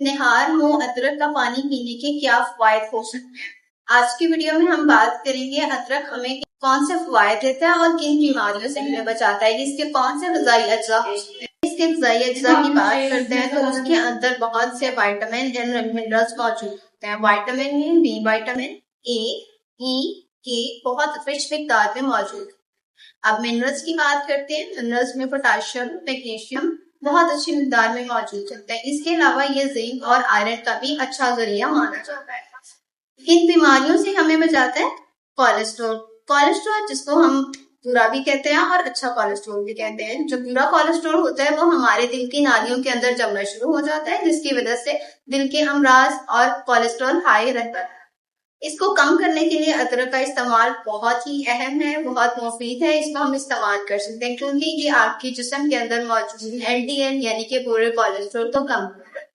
نہار منہ ادرک کا پانی پینے کے کیا فوائد ہو سکتے ہیں؟ آج کی ویڈیو میں ہم بات کریں گے ادرک ہمیں کون سے فوائد دیتا ہے اور کن بیماریوں سے ہمیں بچاتا ہے، اس کے کون سے غذائی اجزاء ہو سکتے ہیں۔ اس کے غذائی اجزاء کی بات کرتے ہیں تو اس کے اندر بہت سے وائٹامن اینڈ منرلز موجود ہوتے ہیں۔ وائٹامن بی، وائٹامن اے، ای، کے بہت رچ مقدار میں موجود ہے۔ اب منرلز کی بات کرتے ہیں، منرلز میں پوٹاشیم، میگنیشیم بہت اچھی مقدار میں موجود ہوتا ہے۔ اس کے علاوہ یہ زنک اور آئرن کا بھی اچھا ذریعہ مانا جاتا ہے۔ کن بیماریوں سے ہمیں بچاتا ہے؟ کولیسٹرول۔ کولیسٹرول جس کو ہم برا بھی کہتے ہیں اور اچھا کولیسٹرول بھی کہتے ہیں۔ جو برا کولیسٹرول ہوتا ہے وہ ہمارے دل کی نالیوں کے اندر جمنا شروع ہو جاتا ہے، جس کی وجہ سے دل کے امراض اور کولیسٹرول ہائی رہتا ہے۔ اس کو کم کرنے کے لیے ادرک کا استعمال بہت ہی اہم ہے، بہت مفید ہے۔ اس کو ہم استعمال کر سکتے ہیں کیونکہ یہ آپ کے جسم کے اندر موجود LDL یعنی کہ برے کولیسٹرول کو کم کرتا ہے۔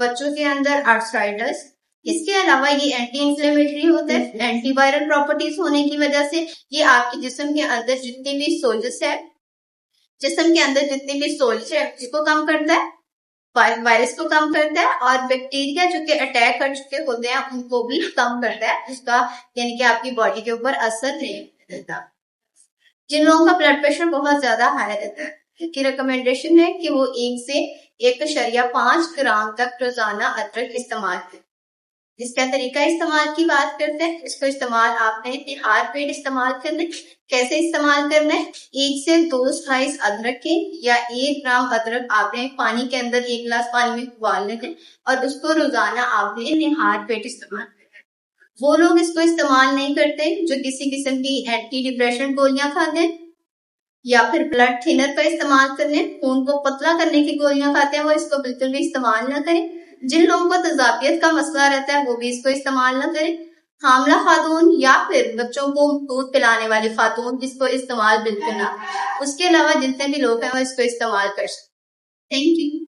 بچوں کے اندر آرتھرائٹس، اس کے علاوہ یہ اینٹی انفلیمیٹری ہوتا ہے۔ اینٹی وائرل پراپرٹیز ہونے کی وجہ سے یہ آپ کے جسم کے اندر جتنی بھی سوزش ہے، اس کو کم کرتا ہے، وائرس کو کم کرتا ہے، اور بیکٹیریا جو کہ اٹیک کر چکے ہوتے ہیں ان کو بھی کم کرتا ہے۔ اس کا یعنی کہ آپ کی باڈی کے اوپر اثر نہیں دیتا۔ جن لوگوں کا بلڈ پریشر بہت زیادہ ہائی رہتا ہے کی ریکمینڈیشن ہے کہ وہ 1 سے 1.5 گرام تک روزانہ ادرک استعمال کریں۔ اس کا طریقہ استعمال کی بات کرتے ہیں۔ اس کو استعمال آپ نے نہار پیٹ استعمال کرنا ہے۔ کیسے استعمال کرنا ہے؟ 1 سے 2 سلائس ادرک کے یا 1 گرام ادرک آپ نے پانی کے اندر 1 گلاس پانی میں ابال لیتے ہیں اور اس کو روزانہ آپ نے نہار پیٹ استعمال کرنا ہے۔ وہ لوگ اس کو استعمال نہیں کرتے جو کسی قسم کی اینٹی ڈپریشن گولیاں کھاتے ہیں یا پھر بلڈ تھنر کا استعمال کرنے، خون کو پتلا کرنے کی گولیاں کھاتے ہیں، وہ اس کو بالکل بھی استعمال نہ کریں۔ جن لوگوں کو تیزابیت کا مسئلہ رہتا ہے وہ بھی اس کو استعمال نہ کریں۔ حاملہ خاتون یا پھر بچوں کو دودھ پلانے والی خاتون اس کو استعمال بالکل نہ کریں۔ اس کے علاوہ جتنے بھی لوگ ہیں وہ اس کو استعمال کر سکتے ہیں۔ Thank you.